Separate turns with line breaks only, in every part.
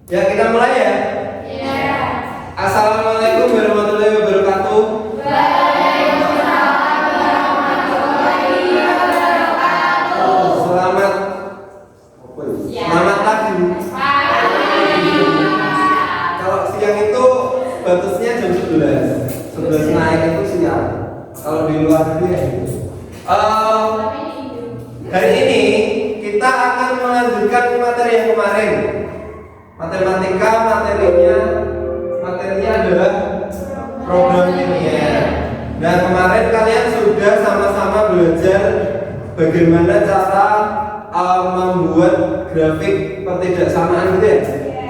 Ya, kita mulai ya.
Iya.
Assalamualaikum warahmatullahi wabarakatuh.
Waalaikumsalam warahmatullahi wabarakatuh.
Selamat
Ya.
Selamat pagi.
Pagi.
Kalau siang itu batasnya jam 11. 11 naik itu siang. Kalau di luar negeri ya gitu. Hari ini kita akan melanjutkan materi yang kemarin. Matematika materinya adalah program linear. Nah, kemarin kalian sudah sama-sama belajar bagaimana cara membuat grafik pertidaksamaan gitu ya.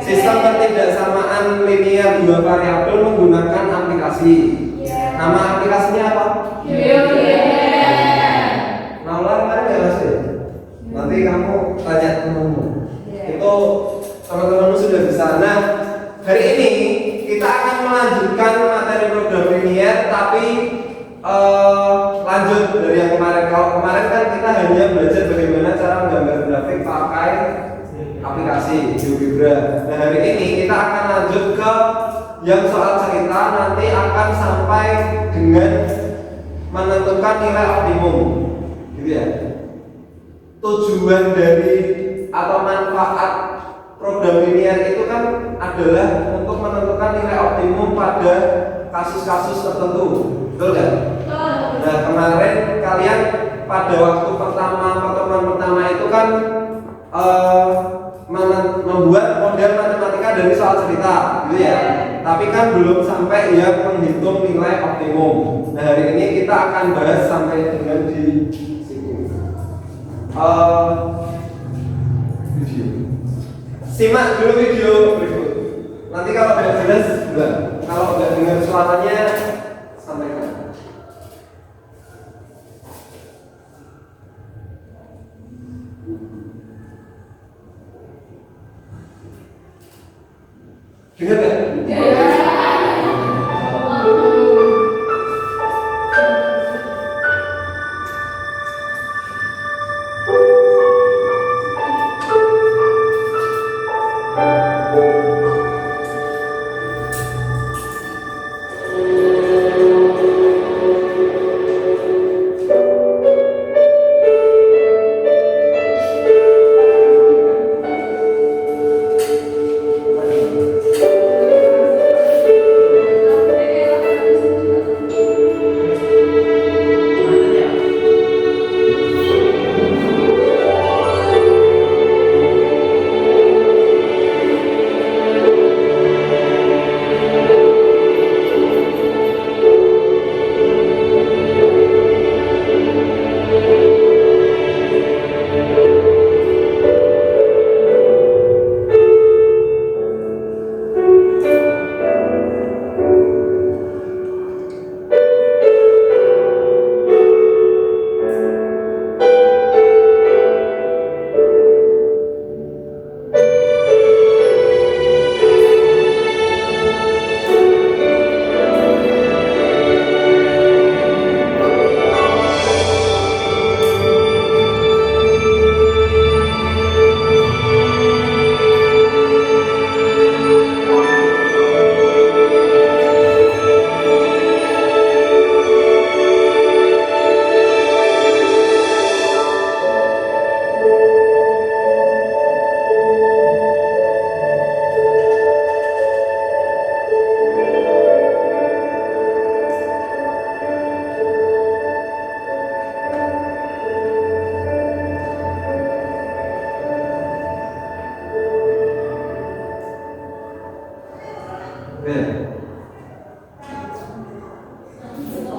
Sistem pertidaksamaan linear dua variabel menggunakan aplikasi. Nama aplikasinya apa? Naula kemarin nggak masuk? Nanti kamu tanya temanmu. Itu teman-temanmu sudah bisa. Nah, hari ini kita akan melanjutkan materi program linear, tapi lanjut dari yang kemarin. Kalau kemarin kan kita hanya belajar bagaimana cara menggambar grafik pakai aplikasi GeoGebra. Nah, hari ini kita akan lanjut ke yang soal cerita, nanti akan sampai dengan menentukan nilai optimum, gitu ya. Tujuan dari atau manfaat program linear itu kan adalah untuk menentukan nilai optimum pada kasus-kasus tertentu, betul kan? Nah, kemarin kalian pada waktu pertemuan pertama itu kan membuat model matematika dari soal cerita, gitu ya. Tapi kan belum sampai ya menghitung nilai optimum. Nah, hari ini kita akan bahas sampai dengan di sini. Video. Simak dulu video berikut. Nanti kalau tidak jelas, bukan. Kalau nggak dengar suaranya, sampaikan. Dengar nggak?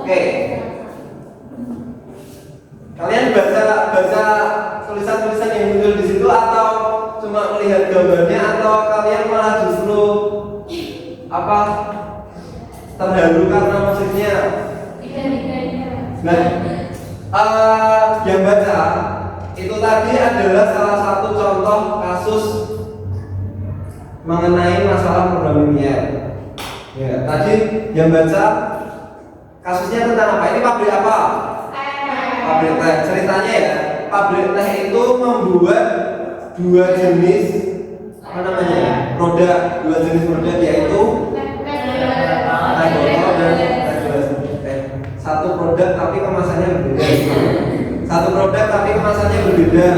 Oke. Kalian baca tulisan-tulisan yang muncul di situ atau cuma melihat gambarnya atau kalian malah justru terharu karena musiknya? Nah, yang baca itu tadi adalah salah satu contoh kasus mengenai masalah program linear. Ya, tadi yang baca kasusnya tentang apa? Ini pabrik apa? Pabrik teh. Ceritanya ya, pabrik teh itu membuat dua jenis apa namanya produk, dua jenis produk yaitu teh botol dan teh gelas. Satu produk tapi kemasannya berbeda. Satu produk tapi kemasannya berbeda,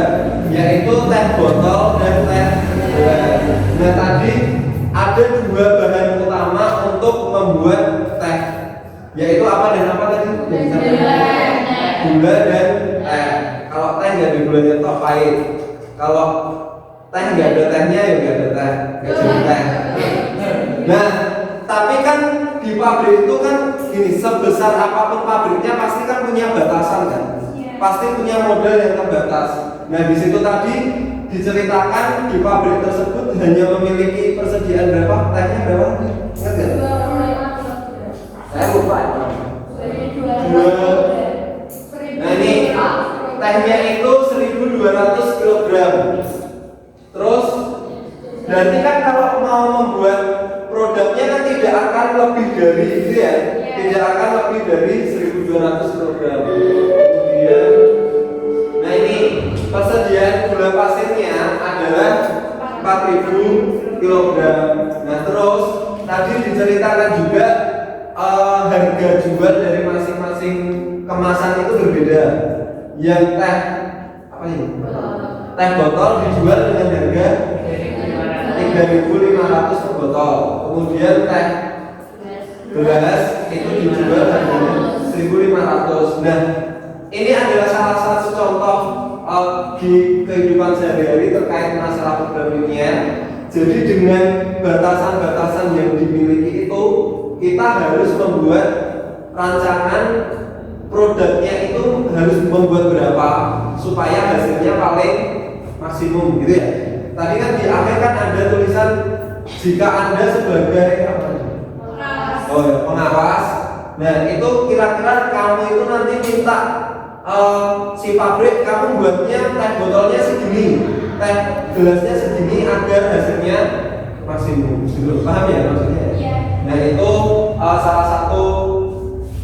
yaitu teh botol dan teh gelas. Nah tadi ada dua bahan utama untuk membuat teh, yaitu apa dan apa tadi? Gula dan teh. Kalau teh nggak ada gulanya toh pahit. Kalau teh nggak ada tehnya ya nggak ada teh, nggak jadi teh. Nah, tapi kan di pabrik itu kan gini, sebesar apapun pabriknya pasti kan punya batasan kan, pasti punya modal yang terbatas. Nah di situ tadi diceritakan di pabrik tersebut hanya memiliki persediaan berapa? Tehnya berapa? Ingat nggak? Saya lupa. Nah ini tehnya itu 1.200 kg. Terus berarti kan kalau mau membuat produknya kan tidak akan lebih dari itu ya, tidak akan lebih dari 1.200 kg. Kemudian, nah ini persediaan gula pasirnya adalah 4.000 kg. Nah terus tadi diceritakan juga harga jual dari masing-masing kemasan itu berbeda. Yang teh apa ini? Teh botol dijual dengan harga 3.500 per botol. Kemudian teh gelas itu dijual harganya 1.500. Nah, ini adalah salah satu contoh di kehidupan sehari-hari terkait masalah program ilmiah. Jadi dengan batasan-batasan yang dimiliki itu, kita harus membuat rancangan produknya itu harus membuat berapa supaya hasilnya paling maksimum gitu ya. Tadi kan di akhir kan ada tulisan jika Anda sebagai apa? Oh ya, pengawas. Nah itu kira-kira kamu itu nanti minta si pabrik kamu buatnya teh botolnya segini, teh gelasnya segini agar hasilnya maksimum. Sudah paham ya maksudnya? Nah itu salah satu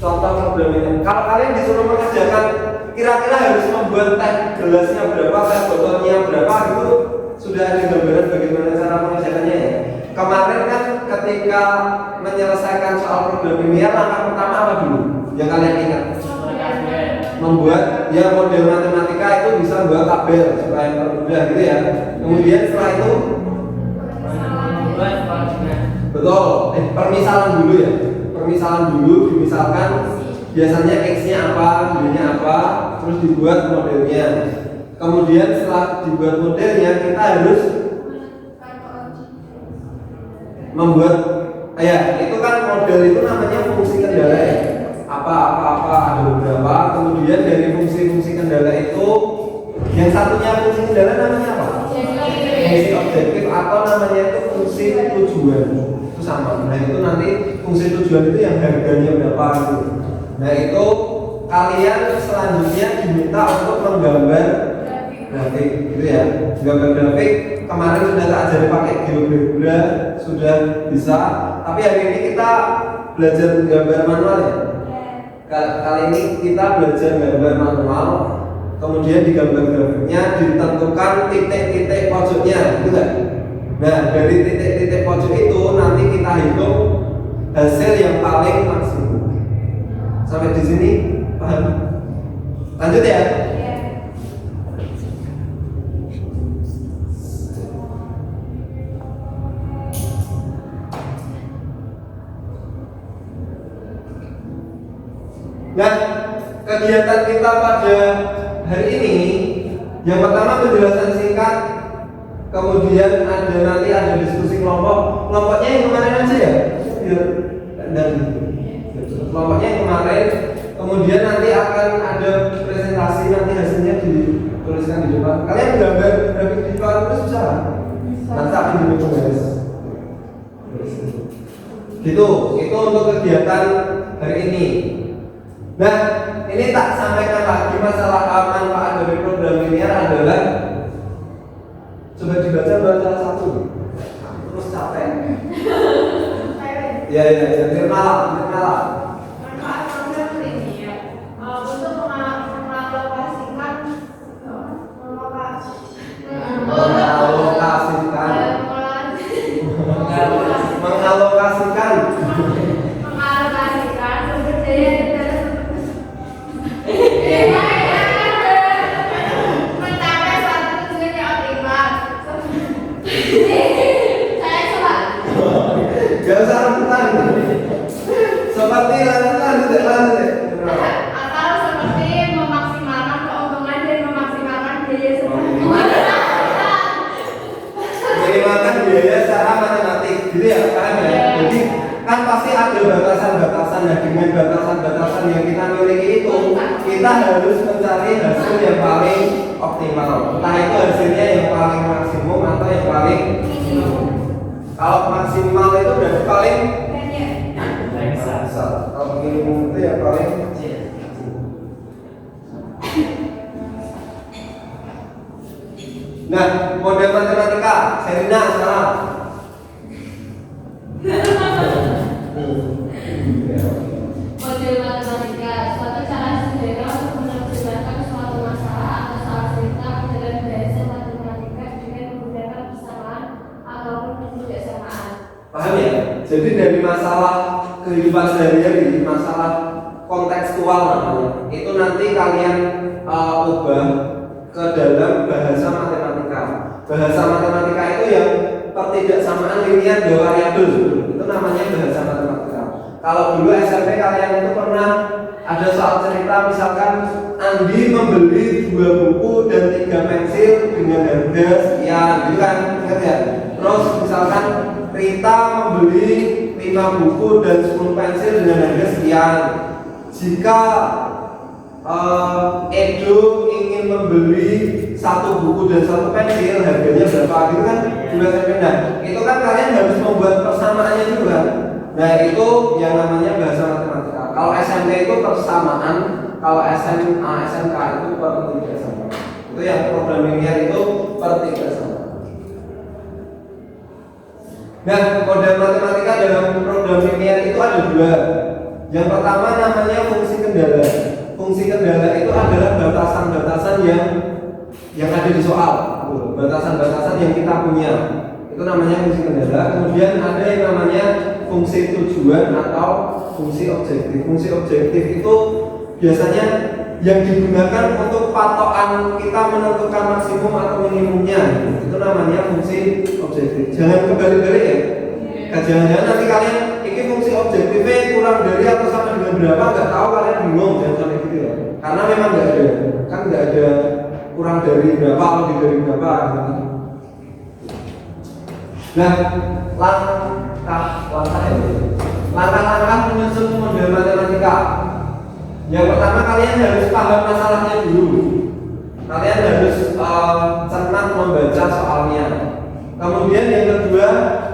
contoh problem ini. Kalau kalian disuruh mengerjakan kira-kira harus membuat teh gelasnya berapa, teh botolnya berapa, itu sudah ada gambaran bagaimana cara mengerjakannya ya. Kemarin kan ketika menyelesaikan soal program ilmiah, langkah pertama apa dulu? Yang kalian ingat? Membuat ya model matematika itu bisa buat tabel supaya mudah gitu ya. Kemudian setelah itu betul, permisalan dulu ya. Permisalan dulu, dimisalkan biasanya X-nya apa, Y-nya apa, terus dibuat modelnya. Kemudian setelah dibuat modelnya, kita harus membuat ya, itu kan model itu namanya fungsi kendala ya. Apa ada beberapa. Kemudian dari fungsi-fungsi kendala itu yang satunya fungsi kendala namanya apa? Fungsi objektif atau namanya itu fungsi tujuan. Itu sama. Nah itu nanti fungsi tujuan itu yang harganya berapa gitu. Nah itu kalian selanjutnya diminta untuk menggambar grafik gitu ya. Gambar grafik kemarin sudah tak ajari pakai GeoGebra, sudah bisa. Tapi hari ini kita belajar gambar manual ya. Kali ini kita belajar gambar manual. Kemudian di gambar grafiknya ditentukan titik-titik pojoknya, gitu kan? Nah dari titik-titik pojok itu nanti kita hitung hasil yang paling maksimum. Sampai di sini paham? Lanjut ya. Nah, kegiatan kita pada hari ini yang pertama penjelasan singkat, kemudian nanti ada diskusi kelompok. Kelompoknya yang kemarin aja ya? Dan kelompoknya yang kemarin. Kemudian nanti akan ada presentasi, nanti hasilnya dituliskan di depan. Kalian gambar grafik di depan itu susah? Nanti akan dihitung guys. Gitu, itu untuk kegiatan hari ini. Nah, ini tak sampaikan lagi masalah manfaat dari program linear adalah coba dibaca salah satu. Terus capek. Ya, jadi malam.
Manfaat program linear untuk mengalokasikan
mengalokasikan
sumber daya negara mencapai suatu tujuan yang optimal. Saya coba.
gak usah rebutan seperti lanjut
Atau seperti memaksimalkan keuntungan dan memaksimalkan biaya
minimalkan biaya secara matematik gitu ya, paham ya? Jadi kan pasti ada batasan-batasan, nah dengan batasan-batasan yang kita miliki itu kita harus mencari hasil yang paling optimal, entah itu hasilnya yang paling maksimum atau yang paling kalau maksimal itu berarti paling besar, kalau minimum itu yang paling kecil. Nah, model matematika, Serina sekarang.
Model matematika, suatu cara sederhana untuk menerjemahkan suatu masalah atau soal cerita ke dalam bahasa matematika dengan menggunakan persamaan ataupun ketidaksamaan.
Paham ya? Jadi dari masalah kehidupan sehari-hari, masalah kontekstual namanya, itu nanti kalian ubah ke dalam bahasa matematika. Bahasa matematika itu yang pertidaksamaan linear dua variabel, itu namanya bahasa matematika. Kalau dulu SMP kalian itu pernah ada soal cerita, misalkan Andi membeli 2 buku dan 3 pensil dengan harga sekian, gitu kan? Ingat ya? Terus misalkan Rita membeli 5 buku dan 10 pensil dengan harga sekian. Jika Edo ingin membeli 1 buku dan 1 pensil, harganya berapa? Gitu kan? Juga nah, itu kan kalian harus membuat persamaannya dulu kan? Nah itu yang namanya bahasa matematika. Kalau SMP itu persamaan, kalau SMA, SMK itu pertidaksamaan. Itu yang program linear itu pertidaksamaan. Nah, model matematika dalam program linear itu ada 2. Yang pertama namanya fungsi kendala. Fungsi kendala itu adalah batasan-batasan yang ada di soal, batasan-batasan yang kita punya. Itu namanya fungsi kendala. Kemudian ada yang namanya fungsi tujuan atau fungsi objektif. Fungsi objektif itu biasanya yang digunakan untuk patokan kita menentukan maksimum atau minimumnya. Itu namanya fungsi objektif. Jangan kebalik-balik ya. Jangan-jangan nanti kalian ini fungsi objektifnya kurang dari atau sama dengan berapa, nggak tahu, kalian bingung, jangan sampai gitu ya. Karena memang nggak ada, kan nggak ada kurang dari berapa atau lebih dari berapa. Gitu. Nah, langkah-langkah menyusun model matematika. Yang pertama kalian harus paham masalahnya dulu. Kalian harus cermat membaca soalnya. Kemudian yang kedua,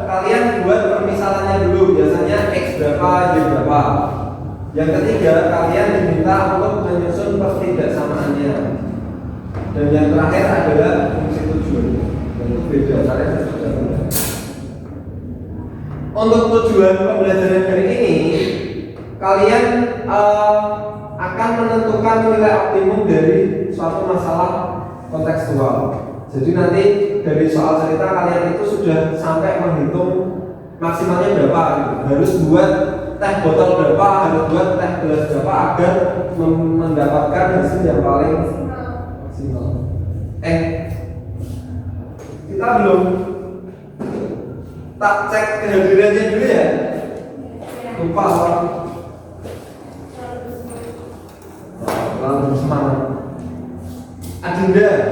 kalian buat permisalannya dulu. Biasanya X berapa, Y berapa. Yang ketiga, kalian diminta untuk menyusun pertidaksamaannya. Dan yang terakhir adalah fungsi tujuan. Itu beda, kalian harus sudah. Untuk tujuan pembelajaran hari ini, kalian akan menentukan nilai optimum dari suatu masalah kontekstual. Jadi nanti dari soal cerita kalian itu sudah sampai menghitung maksimalnya berapa gitu. Harus buat teh botol berapa, harus buat teh gelas berapa agar mendapatkan hasil yang paling maksimal. Kita belum tak cek kehadirannya dulu ya. Lupa orang. Lalu semangat. Adinda,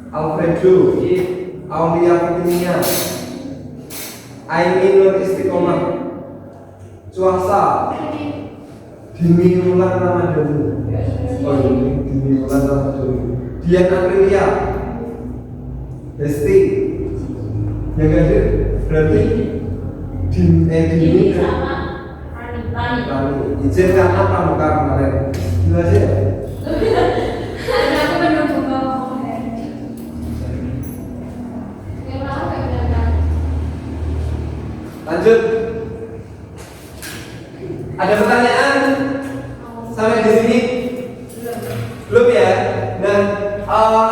Alfredo, Aulia Fitria, Aini Nur Istiqomah, Cuasa, Dini Mulan Ramadhani, Dini Mulan Ramadhani, Dian Aprilia, Hesti, yang hadir berarti Dini
sama
Rani. Izin karena pramuka kemarin. Jelas ya?
Ada aku menunggu ngomong. Yang lalu kayak berapa?
Lanjut. Ada pertanyaan sampai di sini? Belum ya? Nah,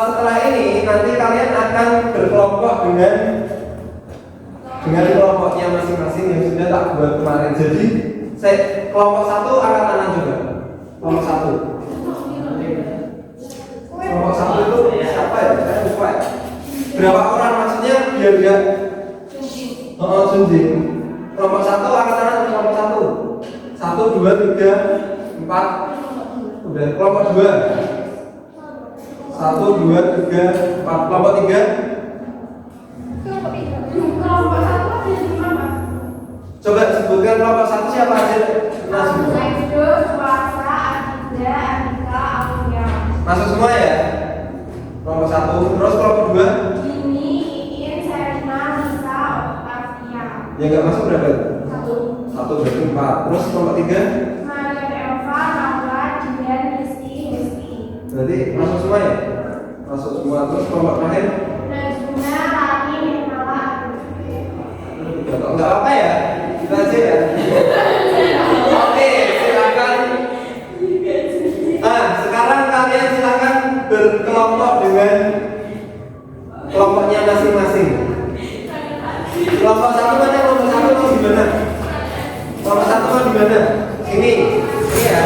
setelah ini nanti kalian akan berkelompok dengan dengan kelompoknya masing-masing yang sudah tak buat kemarin. Jadi kelompok 1 angkat tangan juga. Kelompok 1. Kelompok 1 itu siapa ya? Saya lupa ya. Berapa orang maksudnya biar dia Junjing. Kelompok 1 angkat tangan kelompok 1. 1, 2, 3, 4. Udah kelompok 2. 1, 2, 3, 4. Kelompok 3. Coba sebutkan kelompok 1 siapa aja? Masuk semua ya? Kelompok 1. Terus kelompok 2? Yang nggak masuk berapa? 1 berarti 4. Terus kelompok 3? Berarti masuk semua ya? Masuk semua. Terus kelompok terakhir? Nggak apa ya? Kita aja ya. Oke, silakan. Sekarang kalian silakan berkelompok dengan kelompoknya masing-masing. Kelompok 1 mana? Kelompok 1 mau di mana? Kelompok 1 mau di mana? Ini ya.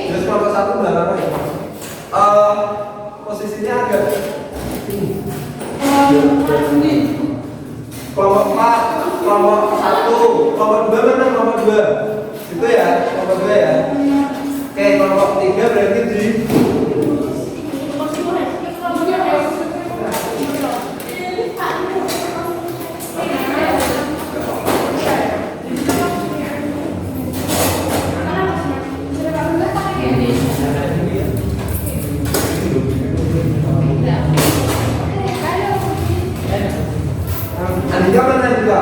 Terus kelompok 1 belakang ya. Posisinya agak kelompok 4, kelompok 1, kelompok 2 mana? Kelompok 2 itu ya, kelompok 2 ya. Oke, kelompok 3 berarti di Andika mana Andika?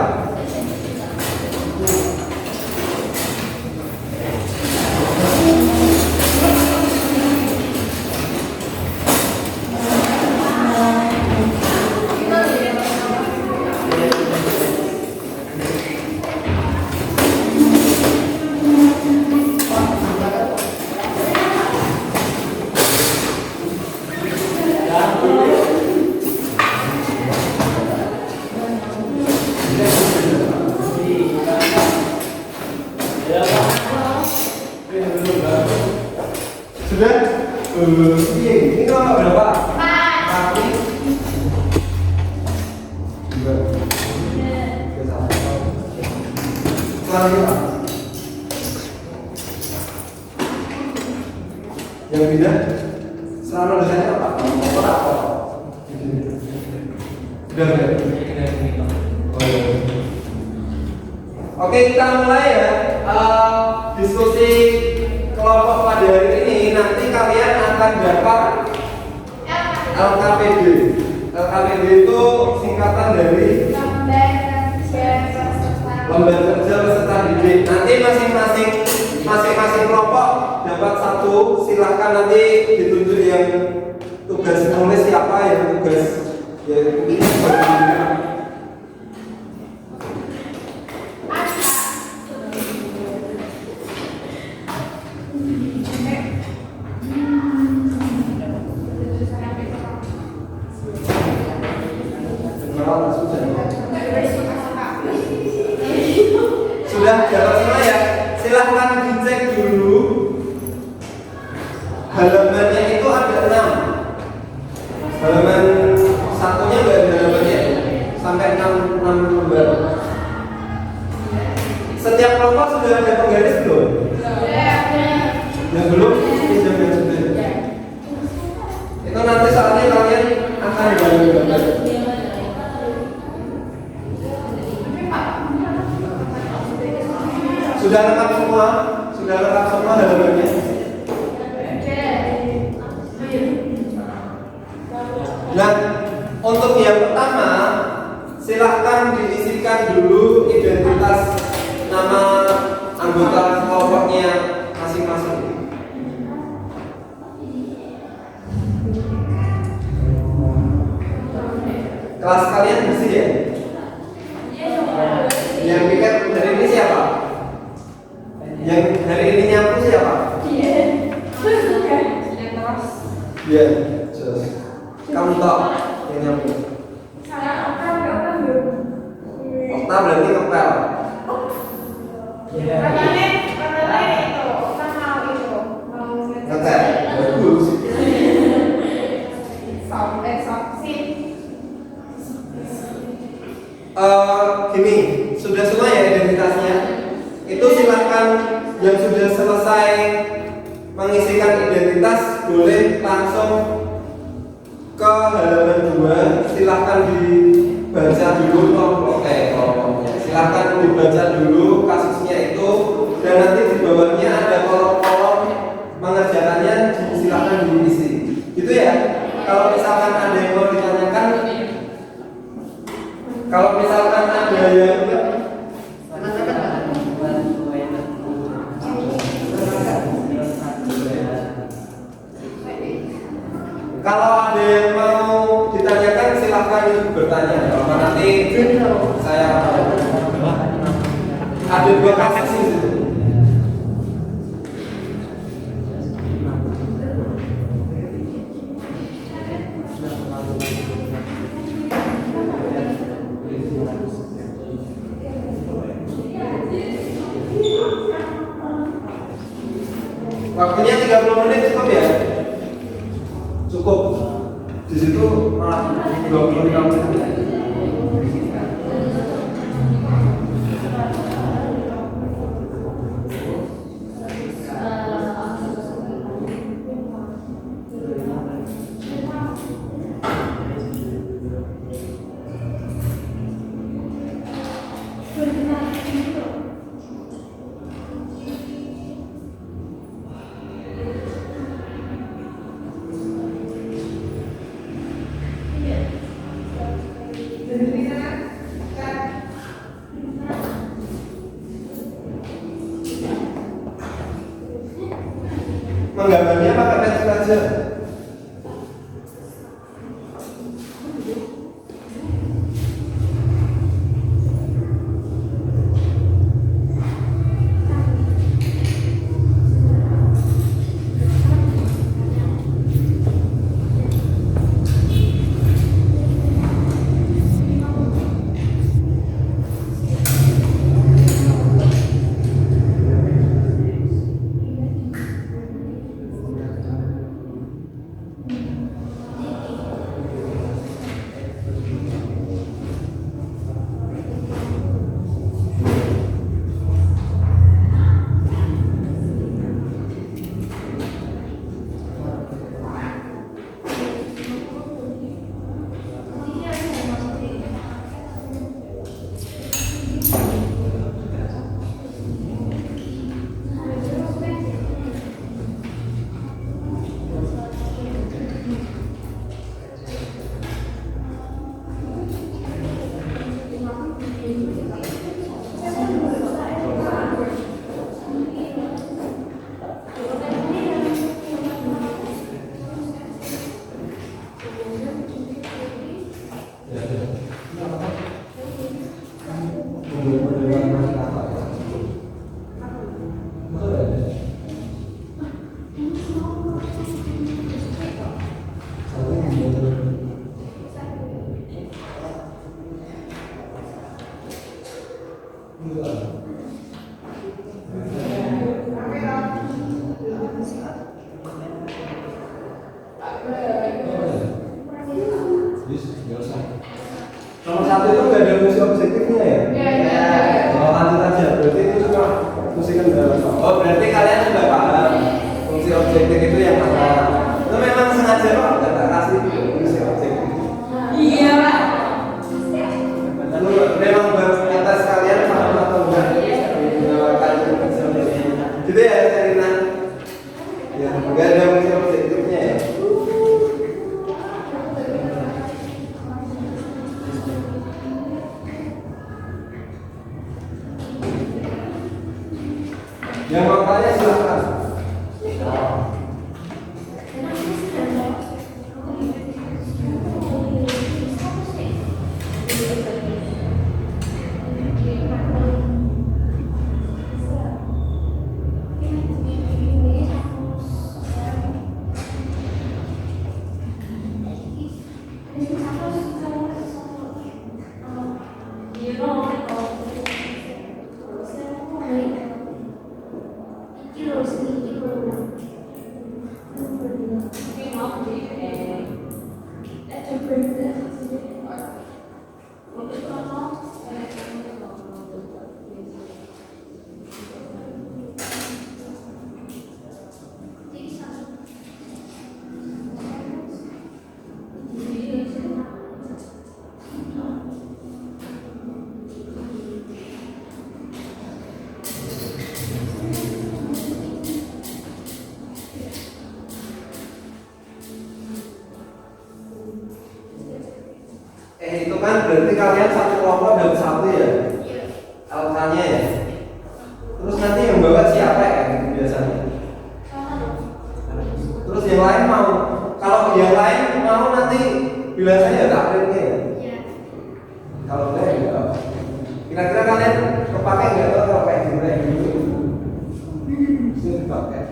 Sudah? Ini kelompok berapa? 4. Yang beda selama dosennya apa? Nomor apa? Sudah beda. Oke, kita mulai ya. Diskusi kelompok pada hari ini. Nanti kalian akan dapat LKPD. LKPD itu singkatan dari lembar kerja peserta didik. Nanti masing-masing kelompok dapat 1. Silahkan nanti ditunjuk yang tugas nulis siapa, yang tugas sudah dapat semua ya. Silahkan dicek dulu halamannya itu ada 6. Halaman satunya nggak ada halamannya sampai 6 lembar. Setiap kelompok sudah ada penggaris belum? Yang belum pinjam yang sudah. Itu nanti saatnya kalian akan gambar. Sudah lengkap semua? Sudah lengkap semua halamannya? Nah, untuk yang pertama, silahkan diisikan dulu identitas nama anggota kelompoknya masing-masing. Kelas kalian bersih ya? Yang piket dari ini siapa? Yang hari ini nyapu siapa? Iya, terus kamu tak yang nyapu. Kota berarti ngepel.
Katanya itu kan mau itu mau
Ngecat. Bagus.
sih.
Gini, sudah semua ya identitasnya. Itu silakan yang sudah selesai mengisikan identitas boleh langsung ke halaman 2. Silakan dibaca dulu kelompoknya. Silakan dibaca dulu kasusnya itu, dan nanti di bawahnya ada kolom-kolom mengerjakannya, silakan diisi. Gitu ya. Kalau misalkan ada yang mau ditanyakan, kalau misalkan ada yang mau ditanyakan silahkan bertanya. Kalau nanti saya ada 2 kasus di situ. Waktunya 30 menit cukup ya? Cukup. Di situ malah 25 menit. Menggambarnya pakai pensil aja. Nomor 1 itu nggak ada fungsi objektifnya ya?
Iya.
Oh, lanjut aja. Berarti itu cuma fungsi kendala. Oh, berarti kalian sudah paham fungsi objektif itu yang mana? Itu memang sengaja kok nggak tak kasih fungsi objektif.
Iya, Pak.
Lalu memang buat atas kalian paham atau enggak? Menggunakan fungsi objektif. Gitu ya, Serina? Ya, nggak ada fungsi objektifnya ya? Yang mau tanya silakan.
You know,
itu kan berarti kalian satu kelompok dan satu ya LK-nya ya. Terus nanti yang bawa siapa ya biasanya? Terus yang lain mau? Kalau yang lain mau nanti bilang saya takribnya ya. Kalau enggak ya. Kira-kira kalian kepake nggak tuh kalau kayak gimana gitu? Itu dipakai.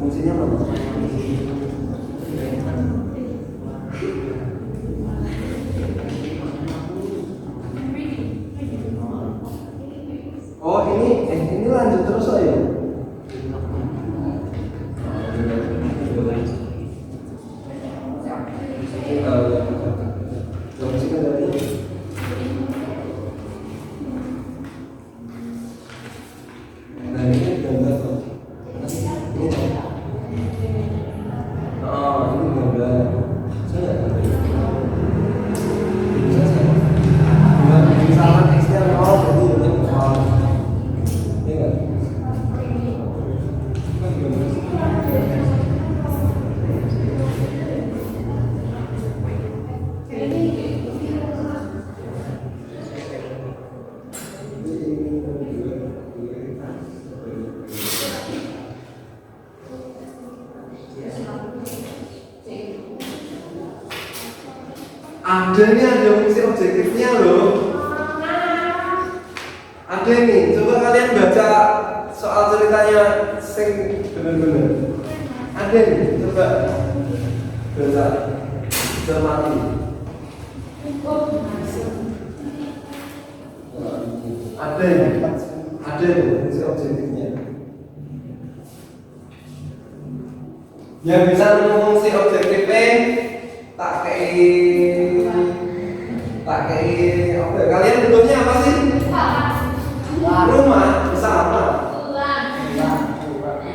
Fungsinya apa? Oh ini lanjut terus oh ya? Nah ini gambar tuh. Oh ini gambar. Saya misalkan X-nya 0 jadi ini 0. Ini enggak? Ada nih, ada fungsi objektifnya loh. Ada nih, coba kalian baca soal ceritanya sing bener-bener. Ada nih, coba baca, cermati. Ada nih fungsi objektifnya. Yang bisa fungsi objektifnya tak kayak apa ya? Kalian bentuknya apa sih? Rumah sama.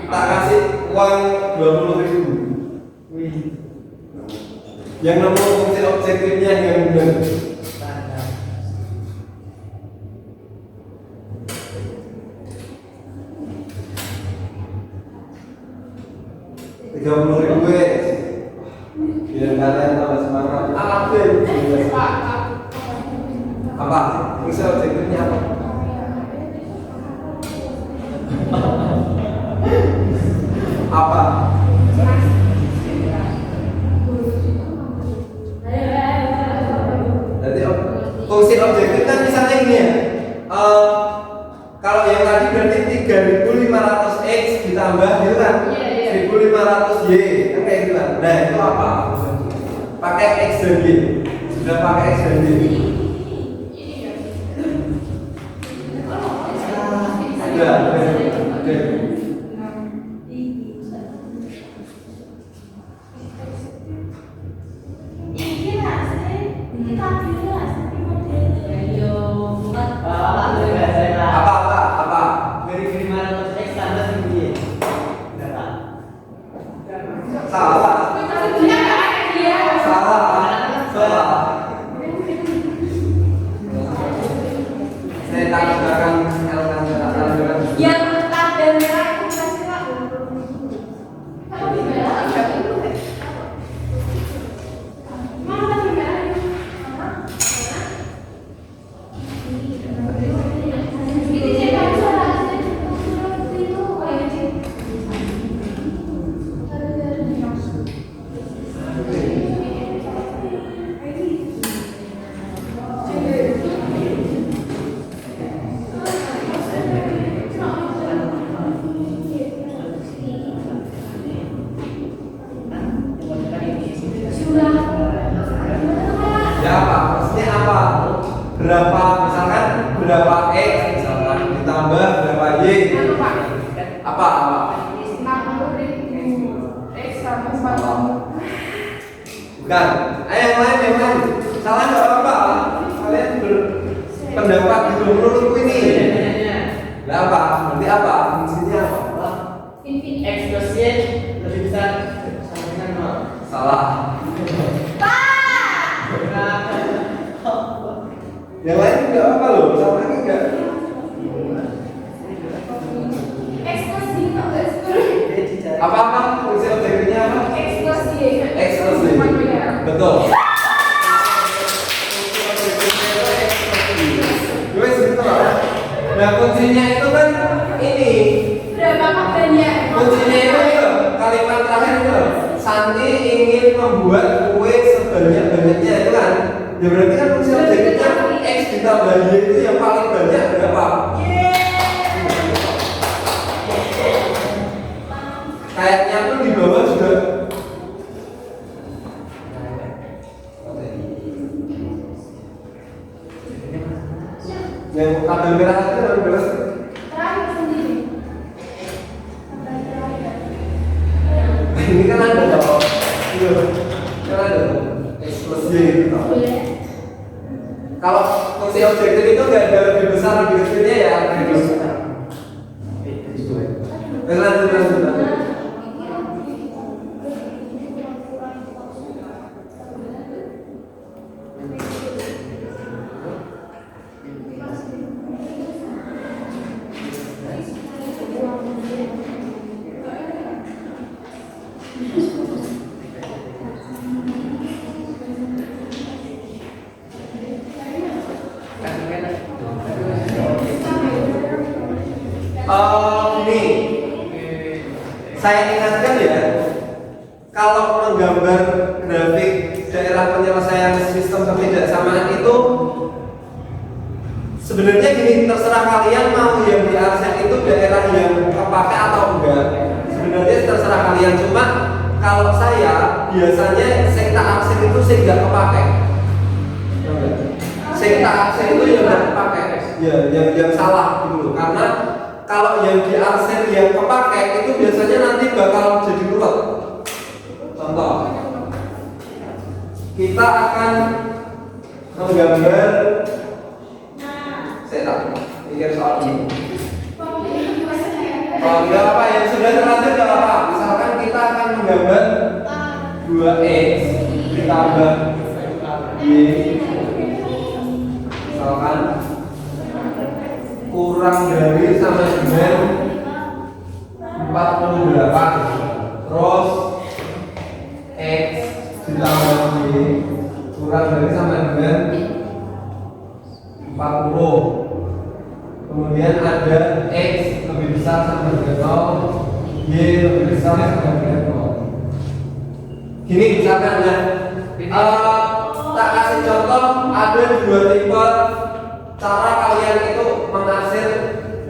Tak kasih uang 20.000. Yang nemu fungsi objektifnya yang benar. $30.000 biar kalian tambah semangat. Apa? Fungsi objektifnya apa? Apa? Jadi fungsi objektif kan misalnya gini ya. Kalau yang tadi berarti 3.500x ditambah gitu kan? 1.500y kan kayak gitu kan? Nah itu apa? Pakai x dan y. Sudah pakai x dan y. Ada. Berapa misalkan berapa x misalkan ditambah berapa y apa bukan yang lain salah nggak apa-apa kalian berpendapat gitu menurutku ini lah apa nanti apa fungsinya apa
x plus y lebih besar sama dengan 0
salah yang lain nggak apa loh sama lagi nggak Nah kuncinya itu kan ini.
Berapa banyak?
Kuncinya itu ya, kalimat terakhir itu Santi ingin membuat kue sebanyak-banyaknya itu kan. Ya berarti kan kunci objektifnya X ditambah Y itu yang paling banyak berapa? Kayaknya pun di bawah juga. Yang tabel merah itu tabel merah.
Terakhir sendiri.
Ini kan ada toh, iya, kan ada toh, X plus Y gitu. Kalau fungsi objektif itu nggak ada lebih besar lebih kecilnya ya, gitu. Lanjut. Ini saya ingatkan ya, kalau menggambar grafik daerah penyelesaian sistem ketidaksamaan itu sebenarnya gini, terserah kalian mau yang di arsen itu daerah yang kepake atau enggak. Sebenarnya terserah kalian, cuma kalau saya biasanya sekta arsen itu saya nggak kepake. Sekta arsen itu yang nggak kepake, ya yang salah gitu loh. Karena kalau yang di arsen yang kepake itu biasanya nanti bakal jadi ruwet. Contoh, kita akan menggambar. Saya tak pikir soal ini. Kalau nggak apa yang sudah terlanjur nggak apa. Misalkan kita akan menggambar 2x ditambah y, misalkan kurang dari sama dengan 48, terus x ditambah y kurang dari sama dengan 40. Kemudian ada x lebih besar sama dengan 0, y lebih besar sama dengan 0. Gini misalkan ya, tak kasih contoh ada dua tipe cara kalian itu mengarsir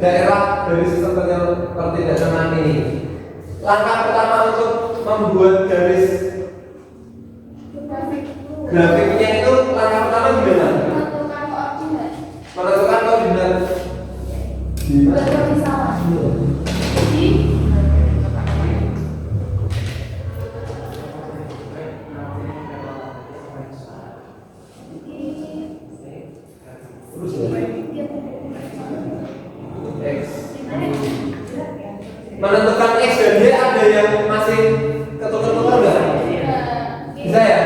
daerah dari sistem ketidaksamaan ini. Langkah pertama untuk membuat garis grafiknya itu langkah pertama gimana? Menentukan koordinat. Menentukan X dan Y ada yang masih ketukar-tukar nggak? Bisa ya?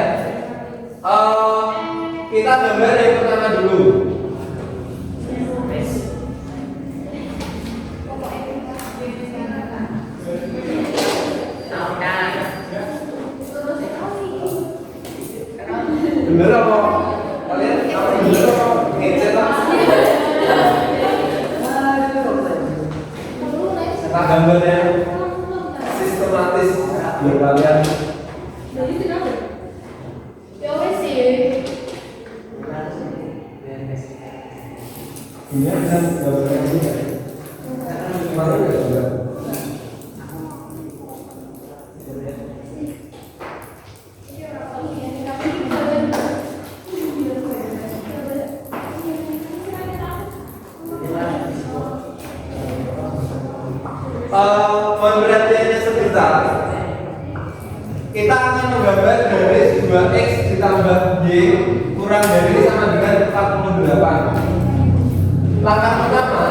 Kita gambar yang pertama dulu. Bener apa? Kalian bener apa? Ngecet apa? Kita gambar yang sistematis biar kalian. Ini kan gambarnya ini kan? Mana ya sudah? Pemberhentiannya sebentar. Kita akan menggambar garis 2x ditambah y kurang dari sama dengan 48. Langkah pertama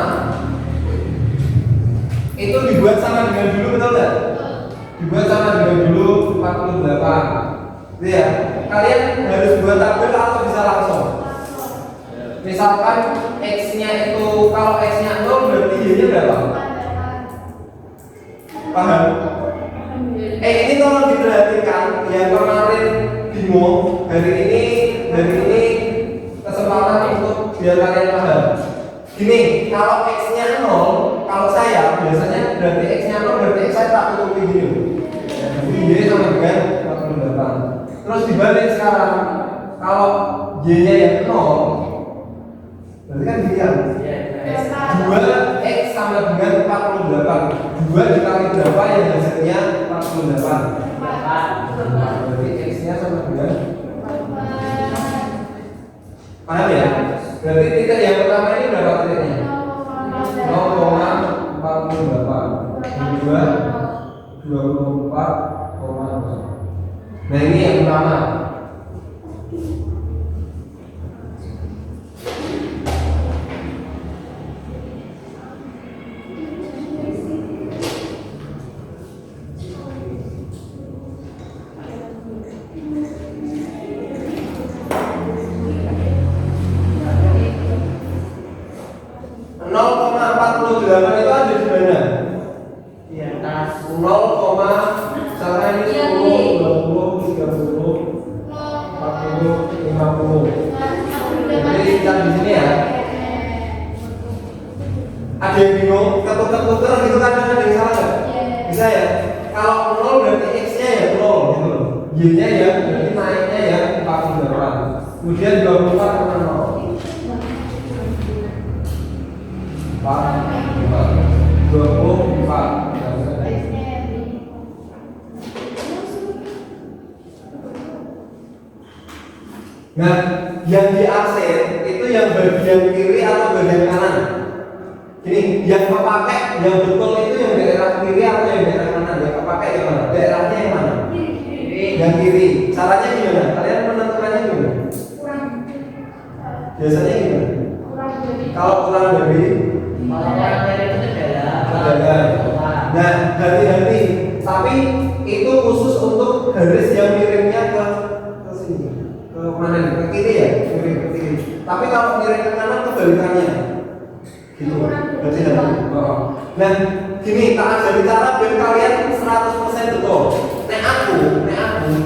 itu dibuat sama dengan dulu, betul nggak? Dibuat sama dengan dulu 48. Ya, kalian harus buat tabel atau bisa langsung. Misalkan x-nya itu, kalau x-nya 0 berarti y-nya berapa? Paham? Ini tolong diperhatikan, yang kemarin bingung, hari ini kesempatan untuk biar kalian paham. Gini, kalau X-nya 0, kalau saya biasanya berarti X-nya 0 berarti X saya tak tutupi gini. Jadi Y sama dengan 48. Terus dibalik sekarang, kalau Y-nya yang 0, berarti kan gini kan? 2X sama dengan 48. 2 dikali berapa yang hasilnya 48? Berarti X-nya sama dengan, paham ya? Berarti titik yang pertama ini berapa titiknya? 0,48. Kedua 24,0. Nah ini yang pertama. Itu ada di mana?
Di atas
0, misalnya ini 10, 20, 30, 40, 50. Jadi kita di sini ya. Ada yang bingung, ketukar-tukar gitu kan ada yang salah nggak? Bisa ya? Kalau 0 berarti X-nya ya 0 gitu loh. Y-nya ya berarti naiknya ya 48. Kemudian 24,0. 24. Nah, yang diarsir itu yang bagian kiri atau bagian kanan? Gini, yang kepakai, yang betul itu yang daerah kiri atau yang daerah kanan? Yang kepakai yang mana? Daerahnya yang mana? Yang kiri. Caranya gimana? Kalian menentukannya gimana? Biasanya gimana? Kalau kurang dari nah, hati-hati. Tapi itu khusus untuk garis yang miringnya ke sini. Ke mana nih? Ke kiri ya? Miring ke kiri. Tapi kalau miring ke kanan kebalikannya. Gitu. Hati-hati. Nah, gini, tak ajari cara biar kalian 100% betul. Nek aku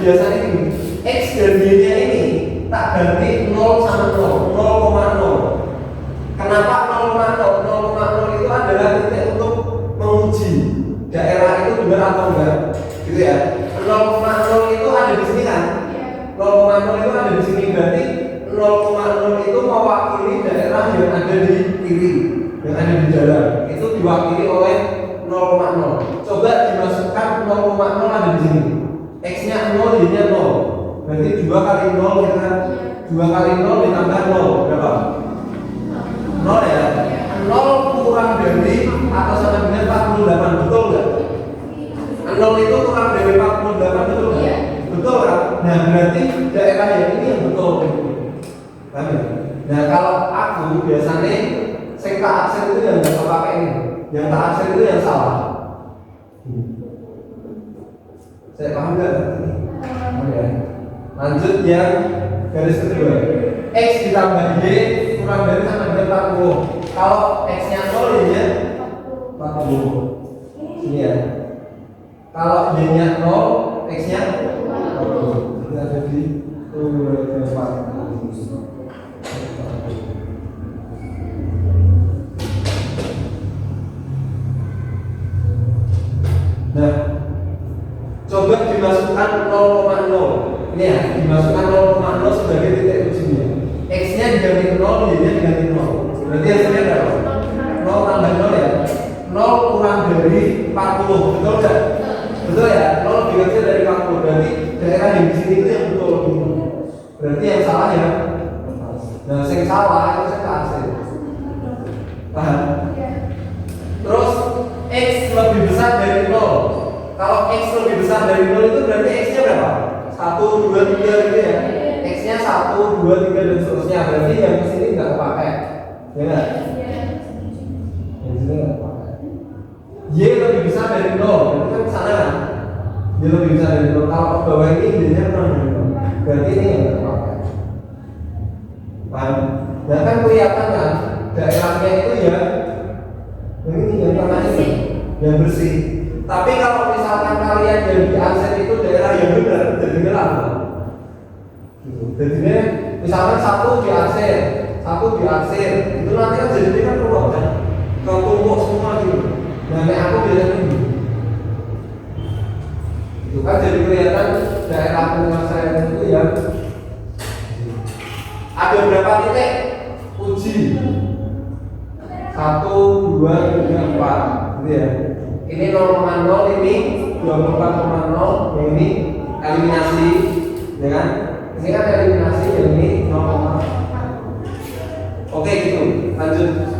biasanya gini. X dan Y-nya ini tak ganti 0 sama 0, 0,0. Kenapa 0,0? 0,0 itu adalah titik untuk menguji daerah itu benar atau enggak, gitu ya. 0,0 itu ada di sini kan? 0,0 itu ada di sini, berarti 0,0 itu mewakili daerah yang ada di kiri, yang ada di jalan. Itu diwakili oleh 0,0. Coba dimasukkan 0,0 ada di sini. X-nya 0, Y-nya 0. Berarti 2 kali 0 kita 2 kali 0 ditambah 0 berapa? 0 ya? 0 kurang dari atau sama dengan 48, betul nggak? 0 itu kurang dari 48, betul nggak?
Iya.
Betul kan? Nah berarti daerah yang ini yang betul. Paham ya? Nah kalau aku biasanya yang tak aksir itu yang nggak pakai ini, yang tak aksir itu yang salah. Saya paham nggak? Oke. Lanjut yang garis kedua. X ditambah Y kurang dari sama dengan 40. Kalau X-nya 0, Y-nya 40. Ini ya. Kalau Y-nya 0, X-nya 40. Ini ada di 40. Nah, coba dimasukkan 0,0. Ini ya, dimasukkan 0,0 sebagai titik ujungnya. X-nya diganti 0, Y-nya diganti 0. Berarti hasilnya berapa? 0 tambah 0 ya? 0 kurang dari 40, betul nggak? Betul ya? 0 lebih kecil dari 40. Berarti daerah yang di sini itu yang betul. Berarti yang salah ya? Nah, yang salah itu saya kasih. Paham? Terus X lebih besar dari 0. Kalau X lebih besar dari 0 itu berarti X-nya berapa? 1, 2, 3 gitu ya? X-nya 1, 2, 3 dan seterusnya. Berarti yang ke sini nggak kepakai. Ya nggak? Yang sini nggak kepakai. Y lebih besar dari 0. Berarti kan sana kan? Y lebih besar dari 0. Kalau ke bawah ini Y-nya kurang dari 0. Berarti ini yang nggak kepakai. Paham? Nah kan kelihatan kan? Daerahnya itu ya ini yang tengah ini yang bersih. Tapi kalau misalkan kalian yang di aset itu daerah yang benar, jadi gelap. Jadi misalkan 1 di aset, satu diarsir, itu nanti kan jadi kan keluar kan, ketumpuk semua gitu. Nah, nek aku biasanya ini, itu kan jadi kelihatan daerah penyelesaian itu ya. Ada berapa titik uji? 1, 2, 3, 4 gitu ya. Ini 0,0, ini 24,0, yang ini eliminasi, ya kan? Ini kan eliminasi, yang ini 0. Oke gitu, lanjut.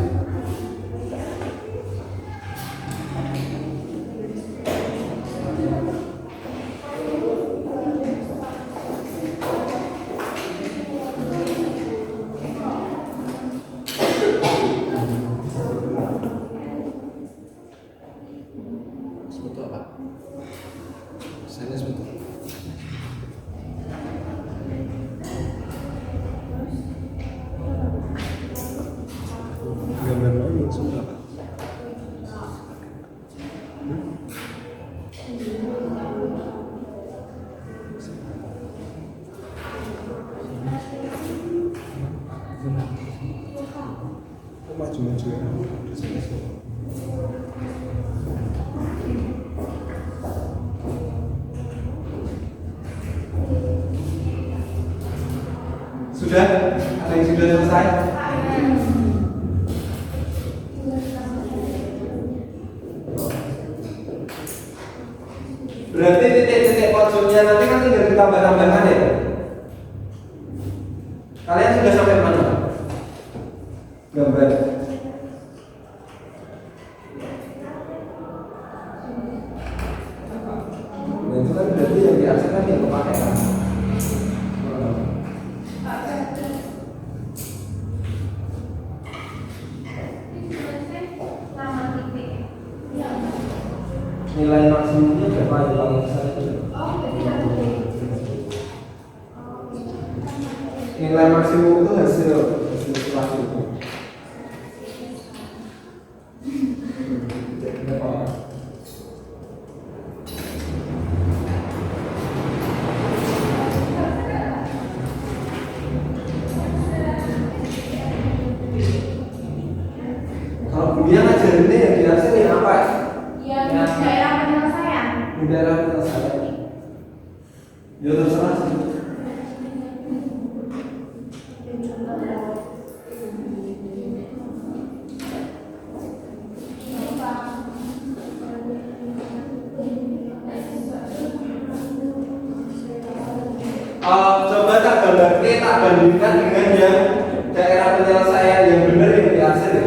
Sebetulnya apa? Saya sebetulnya. Gambar lalu sudah apa? Maju-maju ya. Sudah? Ada yang sudah selesai? Berarti titik-titik pojoknya nanti kan tinggal ditambah-tambahkan ya? Kalian sudah sampai mana? Gambar. Nah itu kan berarti yang dihasilkan yang kemarin kan? Nilai maksimumnya berapa yang paling besar itu? Nilai maksimum itu hasil setelah itu. Kalau dia ngajarin ini yang dihasilin apa ya?
Yang daerah penyelesaian.
Di daerah penyelesaian. Ya terserah sih. Coba tak bandingkan dengan yang daerah penyelesaian yang benar yang dihasil ya.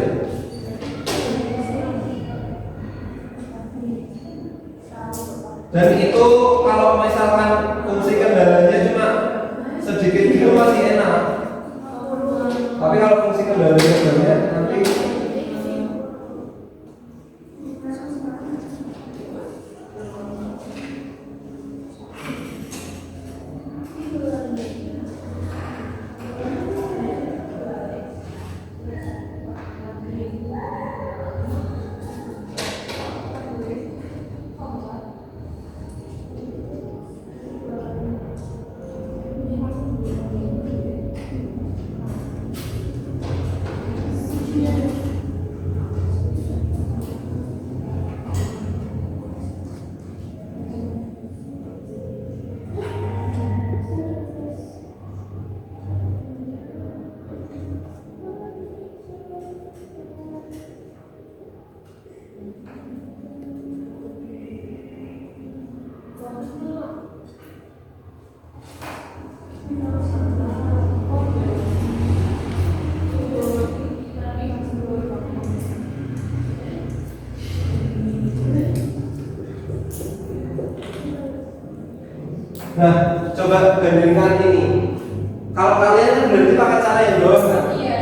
Dan itu kalau misalkan fungsi kendalanya cuma sedikit gitu masih enak. Tapi kalau fungsi kendalanya banyak nanti nah, coba bandingkan ini. Kalau kalian kan berarti pakai cara yang bawah kan?
Iya.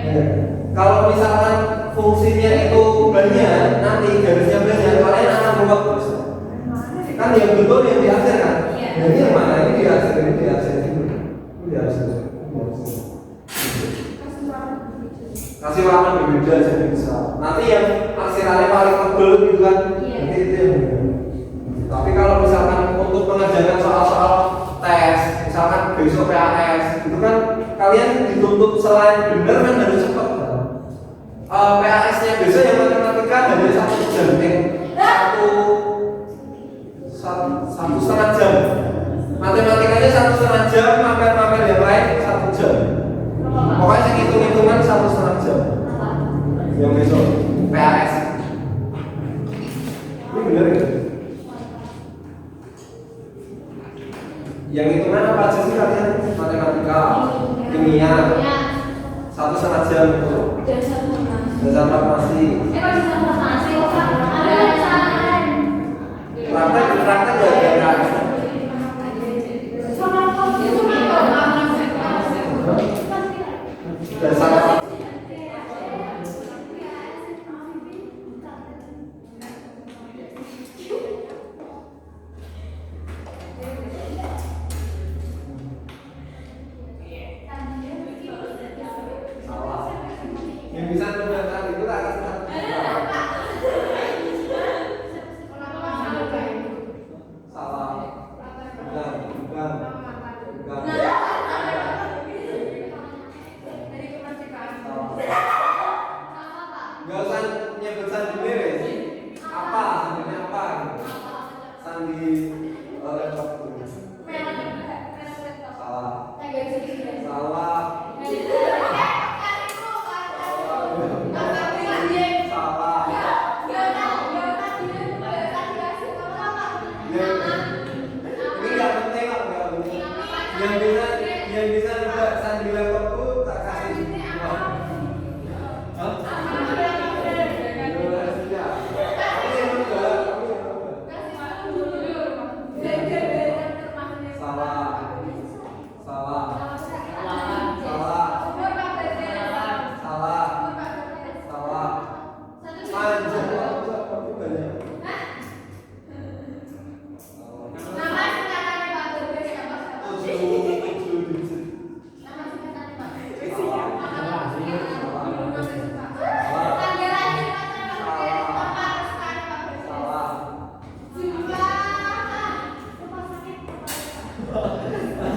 Ya. Kalau misalkan fungsinya itu banyak, nanti garisnya banyak, kalian akan buat terus. Kan yang betul yang dihasil kan?
Iya.
Jadi yang mana ini dihasil, ini dihasil, ini dihasil. Kasih warna berbeda jadi bisa. Nanti yang aksirannya paling tebal gitu kan?
Iya.
Nanti itu yang benar. Tapi kalau misalkan untuk pengerjaan soal-soal tes, misalkan besok PAS, itu kan kalian dituntut selain benar kan harus cepat. PAS-nya besok yang matematika hanya 1 jam, satu setengah jam. Matematikanya 1,5 jam, maper yang lain 1 jam. Pokoknya saya hitung-hitungan 1,5 jam. Yang besok PAS. Ini benar ya? Yang hitungan apa aja sih kalian? Matematika, kimia, 1,5 jam itu. Dasar farmasi. Praktek ya PAS. Dasar yang bisa menentukan itu tak salah. Bukan. Gak usah nyebut sandi beres. Apa? Sandinya apa? Sandi laptop. Salah. Salah. Yang bisa juga sandi laptopku tak kasih. Hah?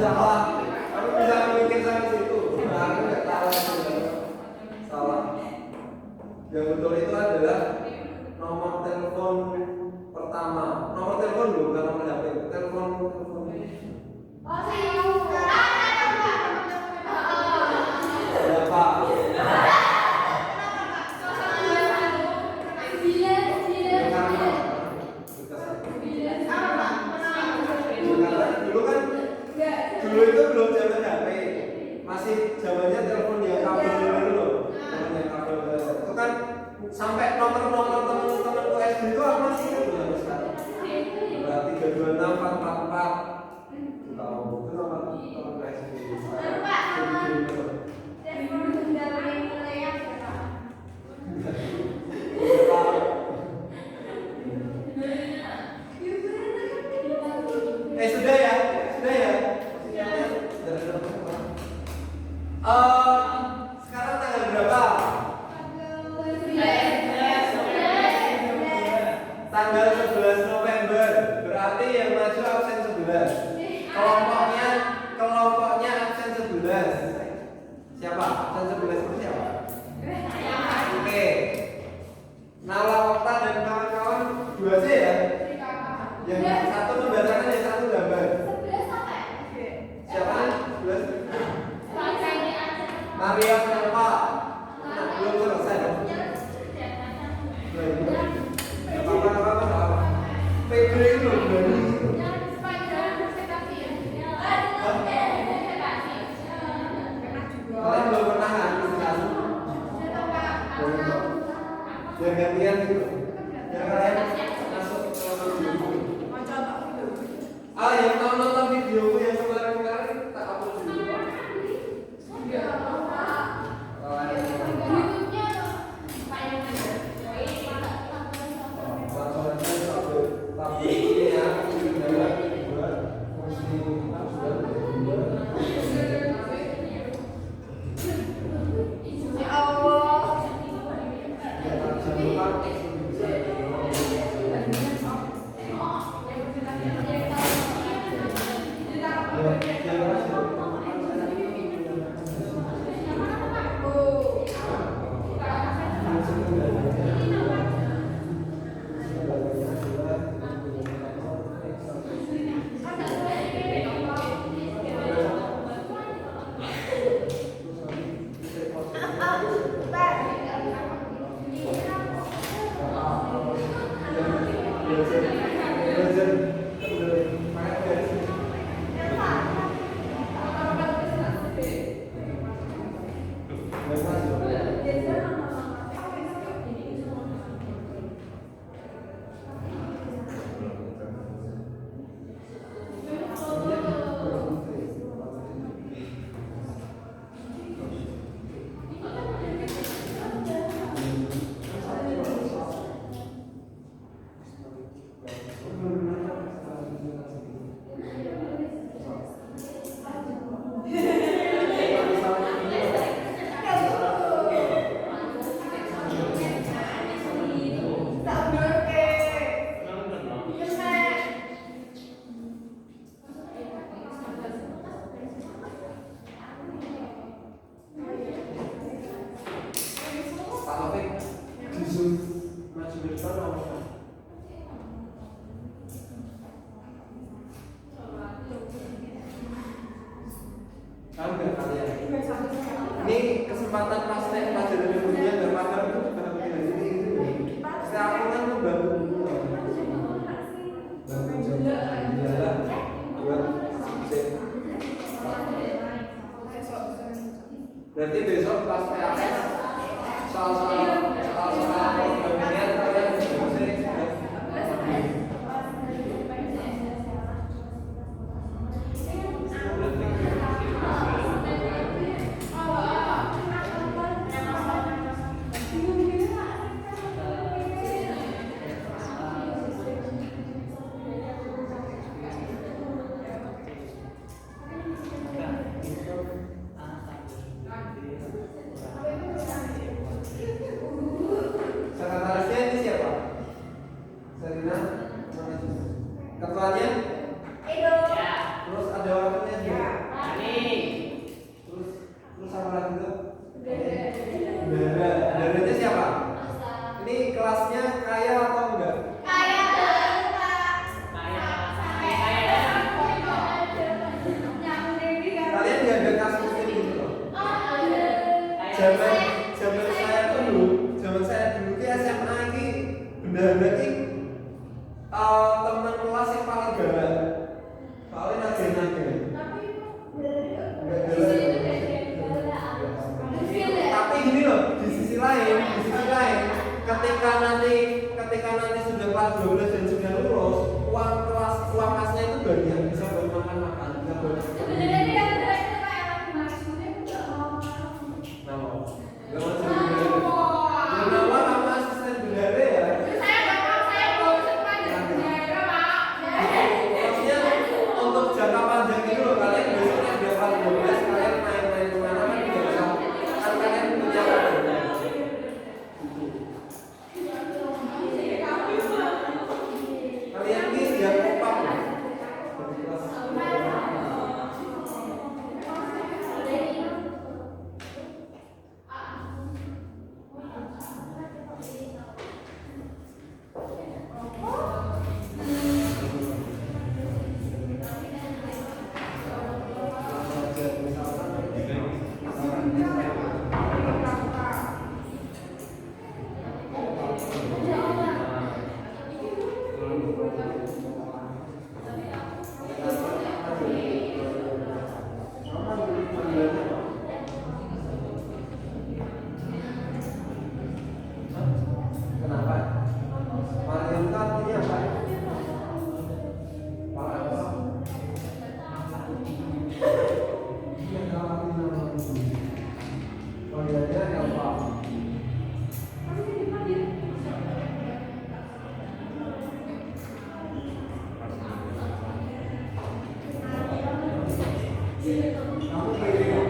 Salah. Kamu bisa mikir sampai situ. Nah, aku nggak tahu. Salah. Yang betul itu adalah nomor telepon pertama. Nomor telepon dulu, bukan nomor HP. Telepon. Berapa? Dulu itu belum zaman HP, masih zamannya telepon yang kabel dulu loh, telepon yang kabel itu kan sampai nomor teman-temanku SD itu aku masih ingat belum sekarang. 326444 tahu itu nomor SD. Sudah ya. Sekarang tanggal berapa? Tanggal 11 November. Berarti yang maju absen 11. Kelompoknya absen 11. Siapa? Absen 11 itu siapa? Oke. Nala Okta dan kawan-kawan 2C ya. Yang satu membacakan, yang satu gambar. Siapa? 11. Maria kenapa? Belum selesai. Apa? Febri itu belum. Kalian belum pernah antisipasi. Jangan gantian gitu. Jangan kalian masuk video. Yang mau nonton videoku yang kemarin tak upload dulu. depan apa? Tahu nggak kalian? Ini kesempatan pas naik pelajaran ilmunya dan makan itu juga begini ini. Saya aku kan membantu dulu. Bantu jalan buat sip. Berarti besok pas PAS soal-soal pemilihan kalian sekretarisnya ini siapa? Serina, ketuanya? Terus ada wakilnya juga? Terus apa lagi tuh? Darahnya siapa? Ini kelasnya kaya atau enggak? Kalian diada kasus gitu loh. Zaman saya dulu ke SMA ini benar-benar ini teman kelas yang paling galak. Paling nagen-nagen. Tapi gini loh, di sisi lain, ketika nanti sudah kelas 12 dan sudah lulus, uang kasnya itu banyak, bisa buat makan-makan, bisa buat untuk jangka panjang itu loh, kalian besoknya ada kelas 12, kalian main-main kemana kan tidak bisa, kan kalian punya kalian ini yang kompak loh. Kenapa? Mariam itu artinya apa? Panggilannya apa? Kamu pilih.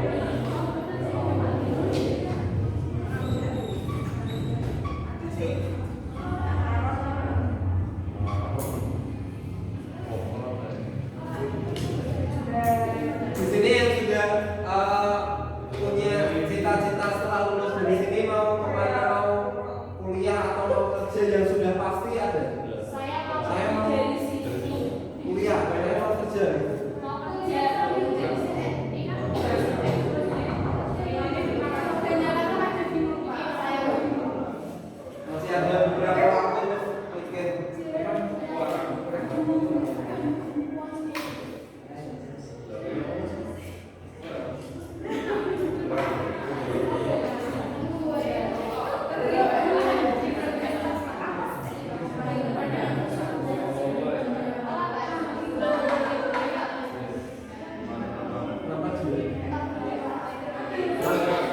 Di sini yang sudah punya cita-cita setelah lulus dari sini mau kemana, mau kuliah atau mau kerja yang sudah pasti ada? Saya mau kuliah, saya mau kerja. Masih ada beberapa waktu mikir.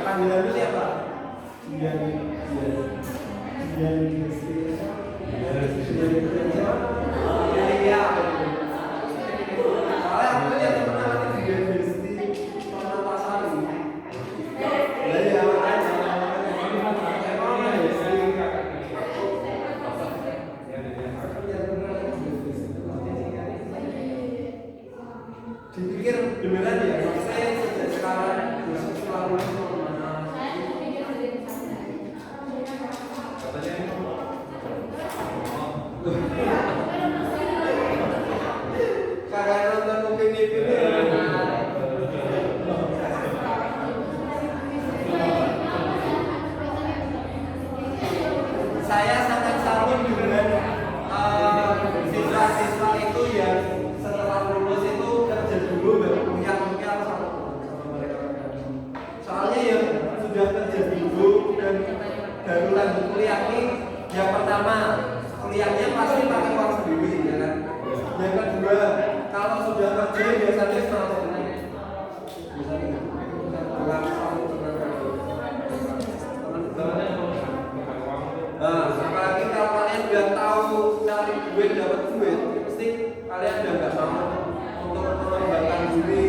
Panggilan itu siapa? Dian Iya. Soalnya aku lihat teman aku di Dian Desti Permatasari. Iya, dipikir beneran ya, saya sejak sekarang besok setelah lulus mau kemana? Kakak nonton Upin Ipin ya. Saya sangat salut dengan siswa-siswa itu yang setelah lulus itu kerja dulu baru kuliah sama mereka. Soalnya yang sudah kerja dulu dan baru lanjut kuliah ini, yang pertama kuliahnya pasti pakai uang sendiri, ya kan? Yang kedua, kalau sudah kerja biasanya selalu tenang. Nah, apalagi kalau kalian udah tahu cari duit, dapat duit, pasti kalian udah nggak mau untuk mengembangkan diri.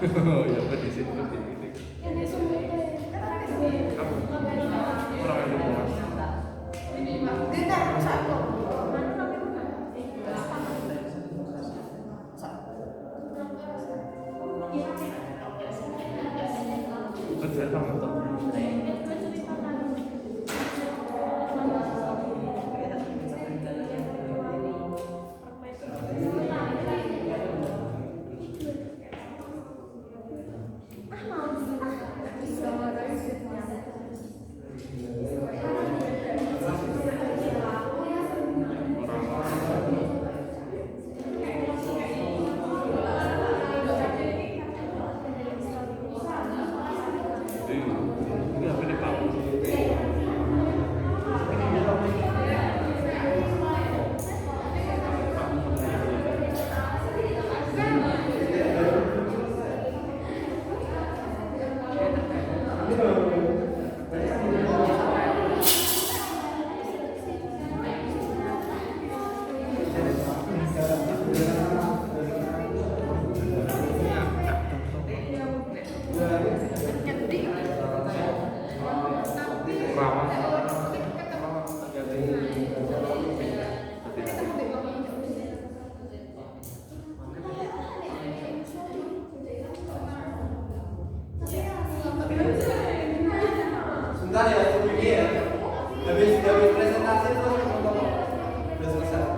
Oh ya di situ titik.
Ini semua
Kamu orang yang lupa.
Tidak, satu.
Kerja kamu tuh. Ini apa nih Pak?
Sebentar ya, ini ya. Habis presentasi terus ngomong. Udah selesai.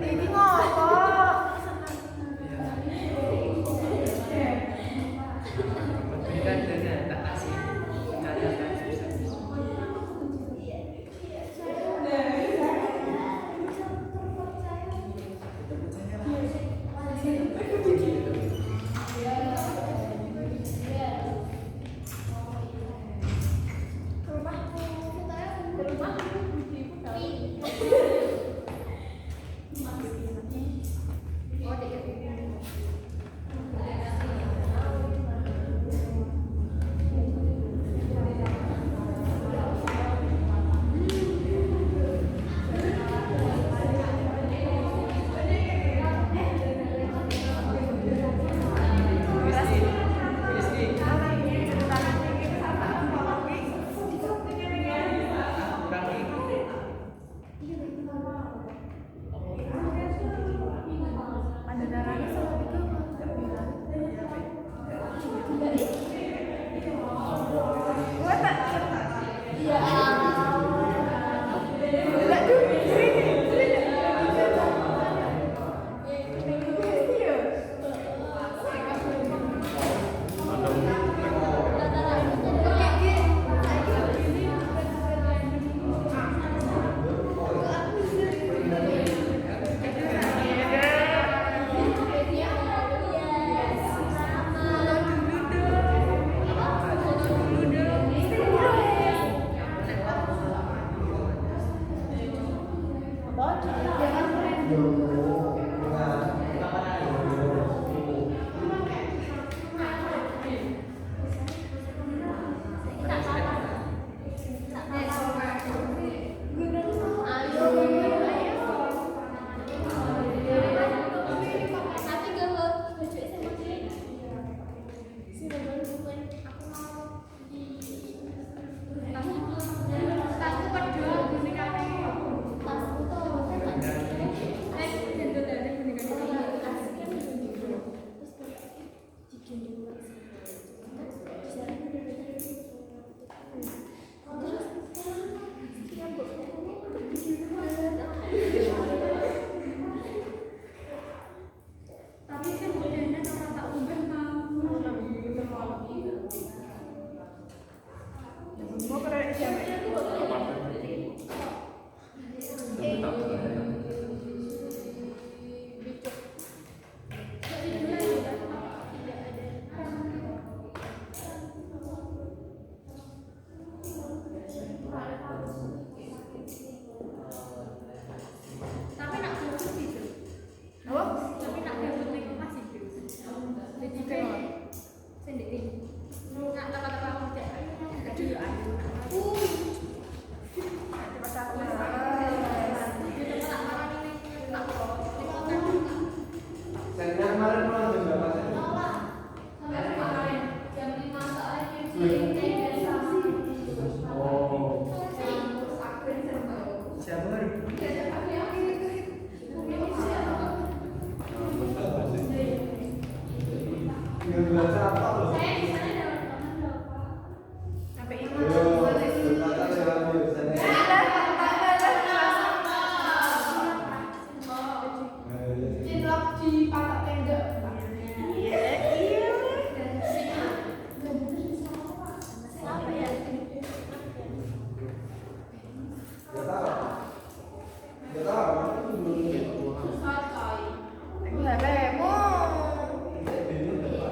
Ini ngopo? Ada darahnya sama itu. Gua tak.
ya
Enggak tuh.
Sendiri. Nak apa-apa aku tidak. Aduh, aduh.
Oh.
Siapa?
Yang baca apa loh?
Sampai ini
Yo, berkata jalan biasanya.
Cilok di patok tenda.
Iya, iya.
Apa ya?
Gak tahu. Gak tahu.
Sotoy.
Aku HP-mu.
Ini berapa?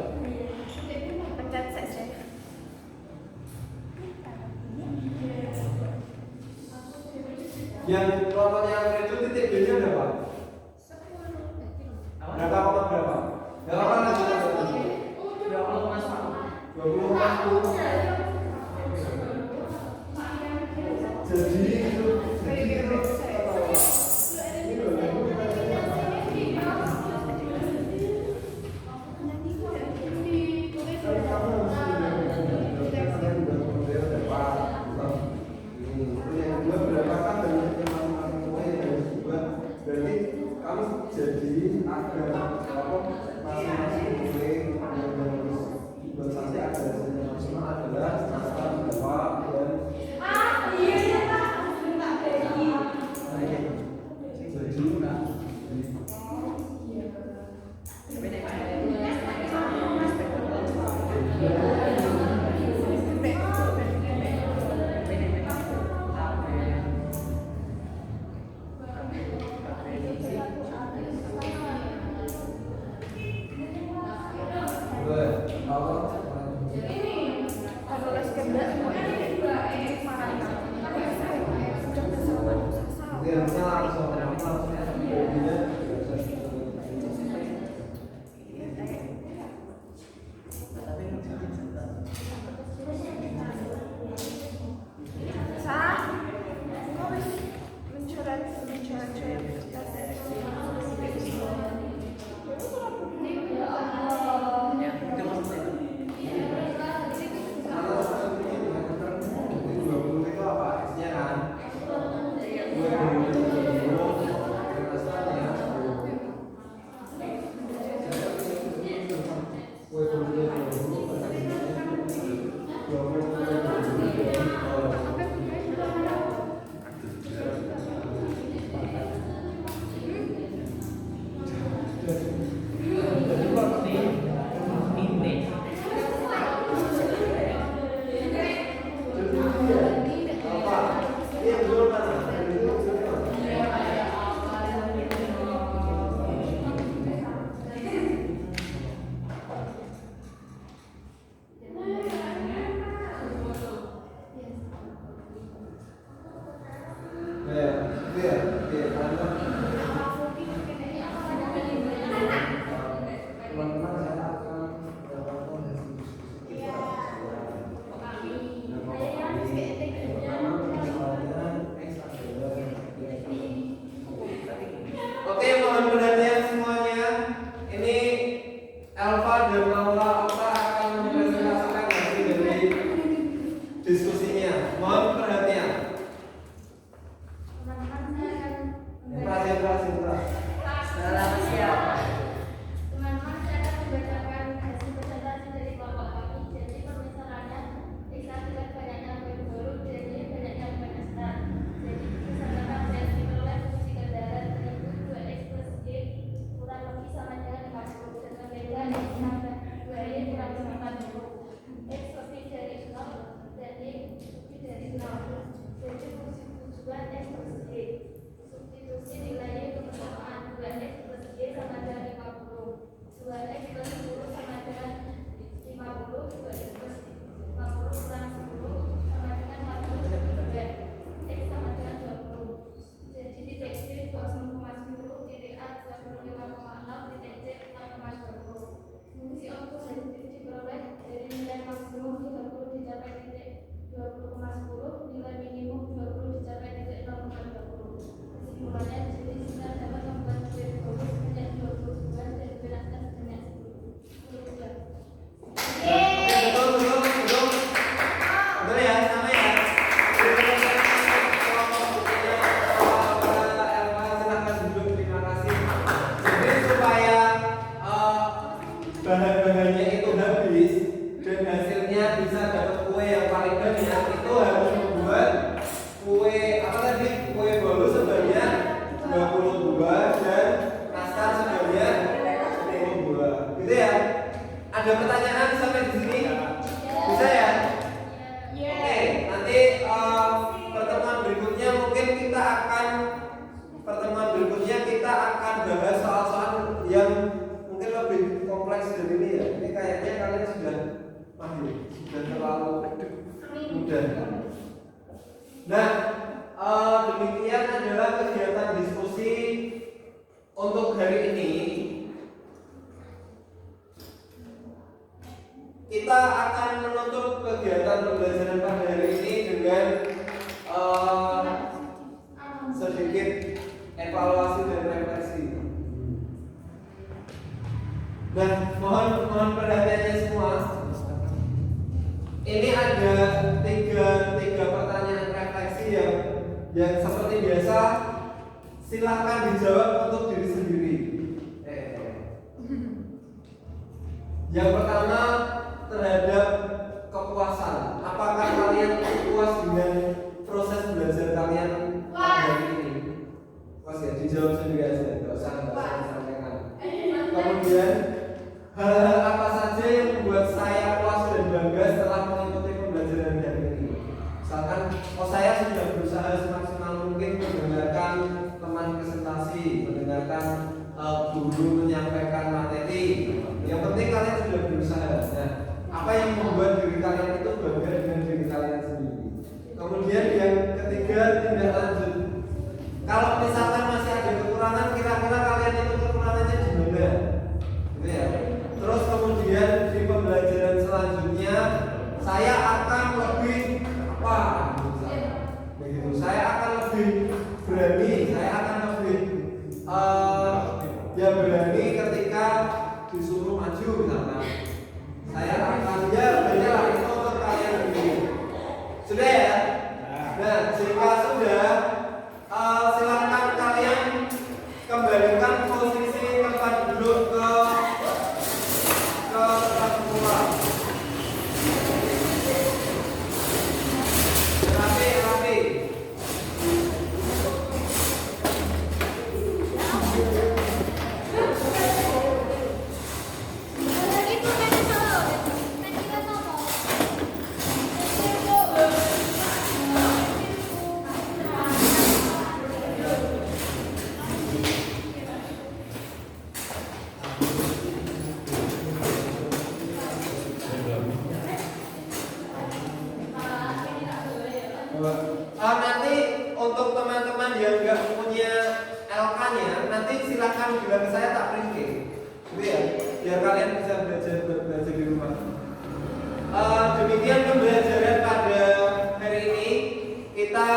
Pencet saja.
Yang kelompoknya yang itu titik B-nya berapa? Berapa koma berapa? Gak apa lanjut aja. 20,10. Jadi itu ini loh yang berarti kamu jadi ada apa masing-masing boleh yang satu ada hasilnya maksimal ada sudah terlalu mudah. Nah, demikian adalah kegiatan diskusi untuk hari ini. Kita akan menutup kegiatan pembelajaran pada hari ini dengan sedikit evaluasi dan refleksi. Dan mohon perhatiannya semua. Ini ada tiga pertanyaan refleksi yang seperti biasa silakan dijawab untuk diri sendiri. Yang pertama terhadap kepuasan. Apakah kalian puas dengan proses belajar kalian hari ini? Puas ya, dijawab sendiri aja, nggak usah disampaikan. Kemudian hal-hal apa saja yang membuat saya puas dan bangga setelah mengikuti pembelajaran hari ini? Misalkan, saya sudah berusaha semaksimal mungkin mendengarkan teman presentasi, mendengarkan guru menyampaikan materi. Yang penting kalian sudah berusaha. Nah, apa yang membuat diri kalian itu bangga dengan diri kalian sendiri? Kemudian yang ketiga, tindak lanjut. Kalau misalkan masih ada kekurangan, kira-kira kalian itu kekurangannya di mana? Gitu ya. Terus kemudian di pembelajaran selanjutnya, saya akan lebih apa? Begitu. Saya akan lebih berani. Saya akan lebih berani ketika disuruh maju misalkan. Saya akan banyak itu untuk kalian sendiri. Sudah ya? Nah, jika sudah, silakan kalian kembalikan posisi tempat duduk ke tempat semula. Rapi. Nanti untuk teman-teman yang nggak punya LK-nya, nanti silakan bilang ke saya, tak printing, gitu ya, biar kalian bisa belajar di rumah. Demikian pembelajaran pada hari ini. Kita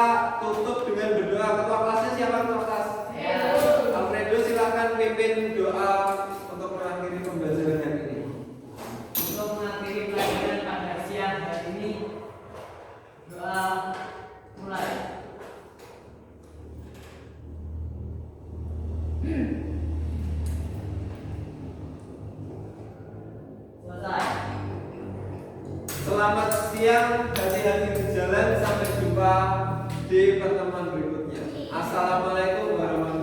tutup dengan berdoa. Ketua kelasnya siapa ketua kelas? Alfredo, silakan pimpin doa untuk mengakhiri pembelajaran hari ini.
Untuk mengakhiri pelajaran pada siang hari ini, doa mulai. Selesai.
Selamat siang, hati-hati di jalan. Sampai jumpa di pertemuan berikutnya. Assalamualaikum warahmatullahi wabarakatuh.